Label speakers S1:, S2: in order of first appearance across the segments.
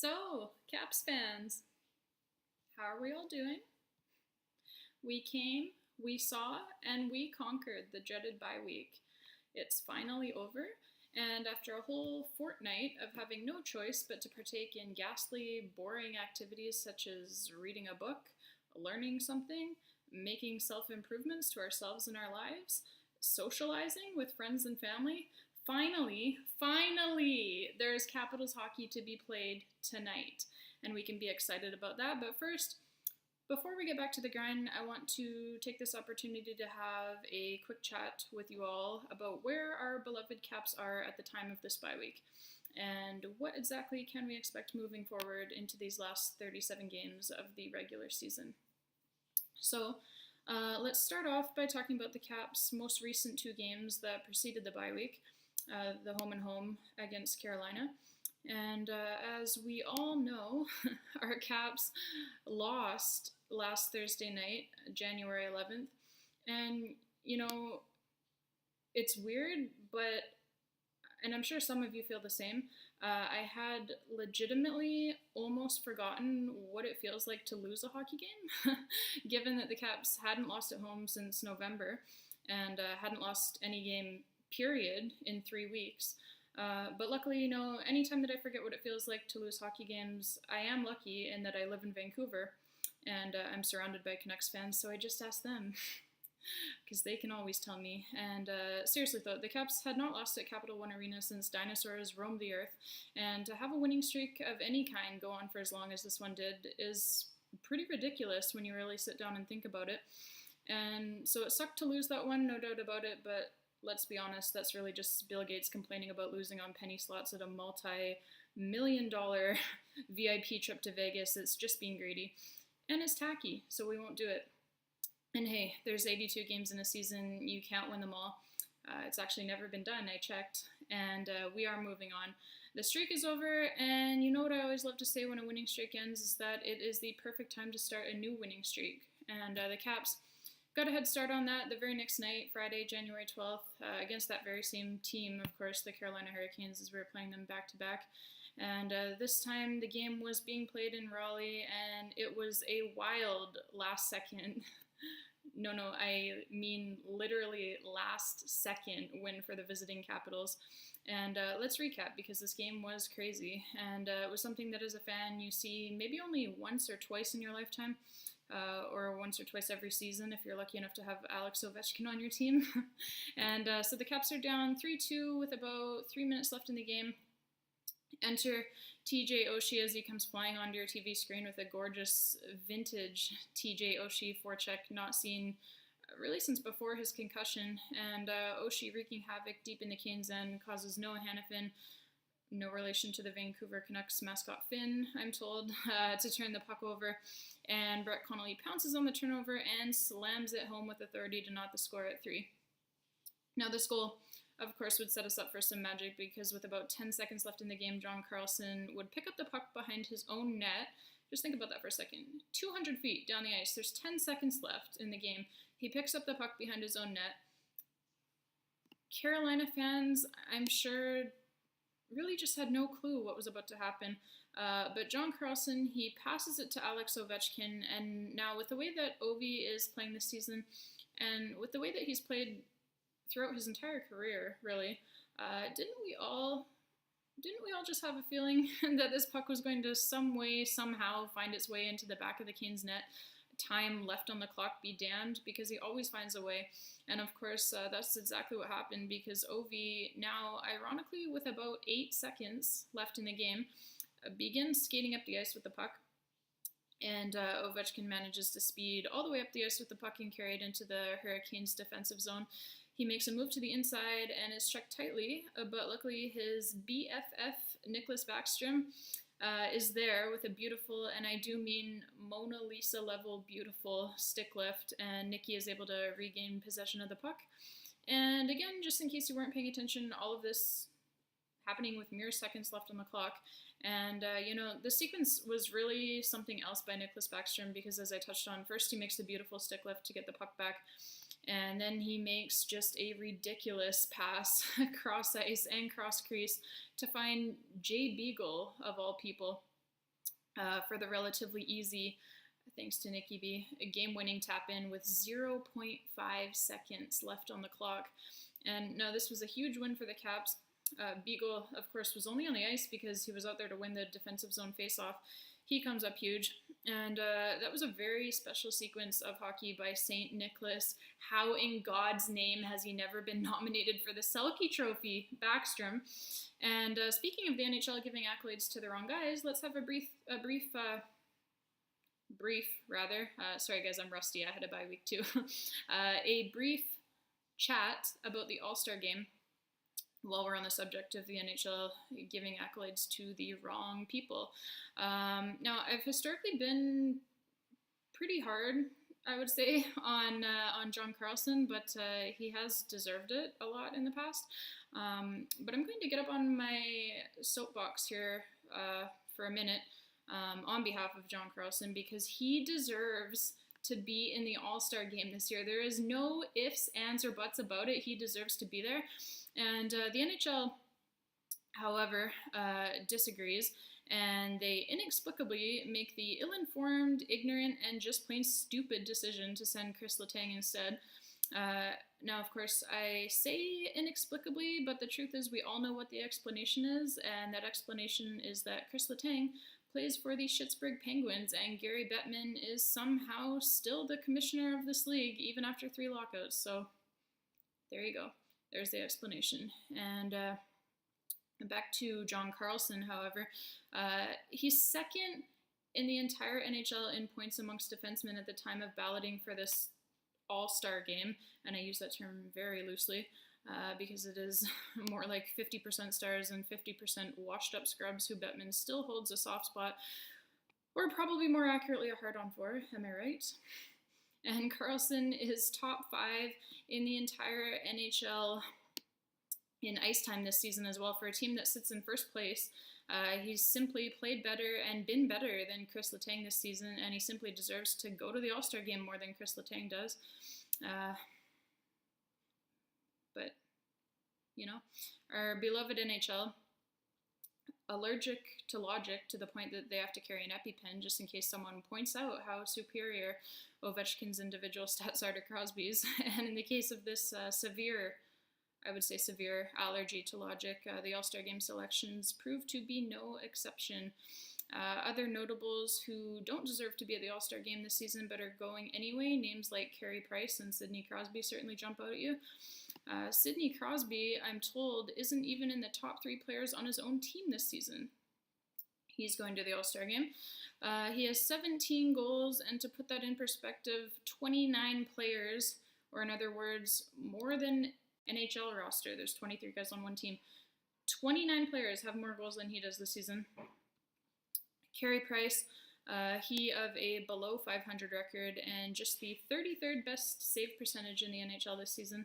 S1: So, Caps fans, how are we all doing? We came, we saw, and we conquered the dreaded bye week. It's finally over, and after a whole fortnight of having no choice but to partake in ghastly, boring activities such as reading a book, learning something, making self improvements to ourselves and our lives, socializing with friends and family, finally, there's Capitals hockey to be played tonight, and we can be excited about that. But first, before we get back to the grind, I want to take this opportunity to have a quick chat with you all about where our beloved Caps are at the time of this bye week, and what exactly can we expect moving forward into these last 37 games of the regular season. So, let's start off by talking about the Caps' most recent two games that preceded the bye week, the home and home against Carolina. And as we all know, our Caps lost last Thursday night, January 11th. And, you know, it's weird, and I'm sure some of you feel the same. I had legitimately almost forgotten what it feels like to lose a hockey game, given that the Caps hadn't lost at home since November and hadn't lost any game, period, in 3 weeks. But luckily, anytime that I forget what it feels like to lose hockey games, I am lucky in that I live in Vancouver and I'm surrounded by Canucks fans, so I just ask them because they can always tell me. And seriously though, the Caps had not lost at Capital One Arena since dinosaurs roamed the earth, and to have a winning streak of any kind go on for as long as this one did is pretty ridiculous when you really sit down and think about it. And so it sucked to lose that one, no doubt about it, but let's be honest, that's really just Bill Gates complaining about losing on penny slots at a multi-million-dollar VIP trip to Vegas. It's just being greedy. And it's tacky, so we won't do it. And hey, there's 82 games in a season. You can't win them all. It's actually never been done, I checked. And we are moving on. The streak is over, and you know what I always love to say when a winning streak ends is that it is the perfect time to start a new winning streak. And the Caps got a head start on that the very next night, Friday, January 12th, against that very same team, of course, the Carolina Hurricanes, as we were playing them back-to-back. And this time the game was being played in Raleigh, and it was a wild last-second, I mean literally last-second win for the visiting Capitals. And let's recap, because this game was crazy, and it was something that as a fan you see maybe only once or twice in your lifetime. Or once or twice every season if you're lucky enough to have Alex Ovechkin on your team. And so the Caps are down 3-2 with about 3 minutes left in the game. Enter TJ Oshie as he comes flying onto your TV screen with a gorgeous vintage TJ Oshie forecheck not seen really since before his concussion. And Oshie wreaking havoc deep in the Canes' end causes Noah Hanifin, no relation to the Vancouver Canucks mascot Finn, I'm told, to turn the puck over. And Brett Connolly pounces on the turnover and slams it home with authority to knot the score at 3. Now this goal, of course, would set us up for some magic, because with about 10 seconds left in the game, John Carlson would pick up the puck behind his own net. Just think about that for a second. 200 feet down the ice, there's 10 seconds left in the game. He picks up the puck behind his own net. Carolina fans, I'm sure, really just had no clue what was about to happen. But John Carlson, he passes it to Alex Ovechkin, and now with the way that Ovi is playing this season, and with the way that he's played throughout his entire career, really, didn't we all just have a feeling that this puck was going to some way, somehow find its way into the back of the Canes' net? Time left on the clock be damned, because he always finds a way. And of course, that's exactly what happened, because Ovi, now ironically with about 8 seconds left in the game, begins skating up the ice with the puck, and Ovechkin manages to speed all the way up the ice with the puck and carry it into the Hurricanes' defensive zone. He makes a move to the inside and is checked tightly, but luckily his BFF, Nicklas Backstrom, is there with a beautiful, and I do mean Mona Lisa level beautiful, stick lift, and Nicky is able to regain possession of the puck. And again, just in case you weren't paying attention, all of this happening with mere seconds left on the clock. And, the sequence was really something else by Nicklas Backstrom, because as I touched on, first he makes the beautiful stick lift to get the puck back, and then he makes just a ridiculous pass cross ice and cross crease to find Jay Beagle, of all people. for the relatively easy, thanks to Nikki B, a game-winning tap-in with 0.5 seconds left on the clock. And no, this was a huge win for the Caps. Beagle, of course, was only on the ice because he was out there to win the defensive zone faceoff. He comes up huge, and that was a very special sequence of hockey by St. Nicholas. How in God's name has he never been nominated for the Selke Trophy, Backstrom? And speaking of the NHL giving accolades to the wrong guys, let's have a brief, sorry guys, I'm rusty, I had a bye week too. A brief chat about the All-Star game while we're on the subject of the NHL giving accolades to the wrong people. Now, I've historically been pretty hard, I would say, on John Carlson, but he has deserved it a lot in the past. But I'm going to get up on my soapbox here for a minute on behalf of John Carlson, because he deserves to be in the All-Star game this year. There is no ifs, ands, or buts about it. He deserves to be there. And the NHL, however, disagrees, and they inexplicably make the ill-informed, ignorant, and just plain stupid decision to send Chris Letang instead. Now, of course, I say inexplicably, but the truth is we all know what the explanation is, and that explanation is that Chris Letang plays for the Pittsburgh Penguins, and Gary Bettman is somehow still the commissioner of this league, even after 3 lockouts. So, there you go. There's the explanation. And back to John Carlson, however, he's second in the entire NHL in points amongst defensemen at the time of balloting for this All-Star game, and I use that term very loosely because it is more like 50% stars and 50% washed-up scrubs who Bettman still holds a soft spot, or probably more accurately a hard-on for, am I right? And Carlson is top 5 in the entire NHL in ice time this season as well for a team that sits in first place. He's simply played better and been better than Chris Letang this season, and he simply deserves to go to the All-Star game more than Chris Letang does. But, you know, our beloved NHL, allergic to logic to the point that they have to carry an EpiPen just in case someone points out how superior Ovechkin's individual stats are to Crosby's. And in the case of this severe allergy to logic, the All-Star Game selections prove to be no exception. Other notables who don't deserve to be at the All-Star Game this season but are going anyway, names like Carey Price and Sidney Crosby certainly jump out at you. Sidney Crosby, I'm told, isn't even in the top 3 players on his own team this season. He's going to the All-Star Game. He has 17 goals, and to put that in perspective, 29 players, or in other words, more than NHL roster. There's 23 guys on one team. 29 players have more goals than he does this season. Carey Price, he of a below 500 record and just the 33rd best save percentage in the NHL this season.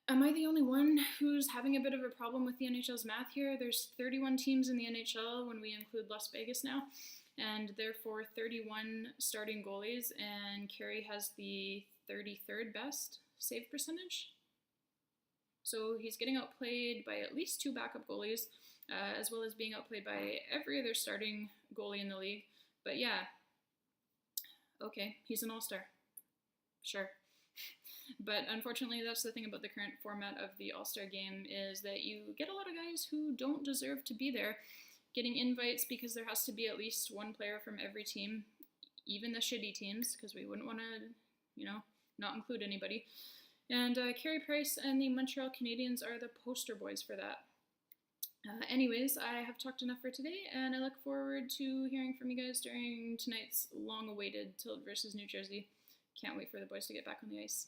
S1: Am I the only one who's having a bit of a problem with the NHL's math here? There's 31 teams in the NHL when we include Las Vegas now, and therefore 31 starting goalies, and Carey has the 33rd best save percentage. So he's getting outplayed by at least 2 backup goalies, as well as being outplayed by every other starting goalie in the league. But yeah, okay, he's an all-star. Sure. But unfortunately, that's the thing about the current format of the All-Star Game, is that you get a lot of guys who don't deserve to be there getting invites because there has to be at least one player from every team, even the shitty teams, because we wouldn't want to, not include anybody. And Carey Price and the Montreal Canadiens are the poster boys for that. Anyways, I have talked enough for today, and I look forward to hearing from you guys during tonight's long-awaited Tilt versus New Jersey. Can't wait for the boys to get back on the ice.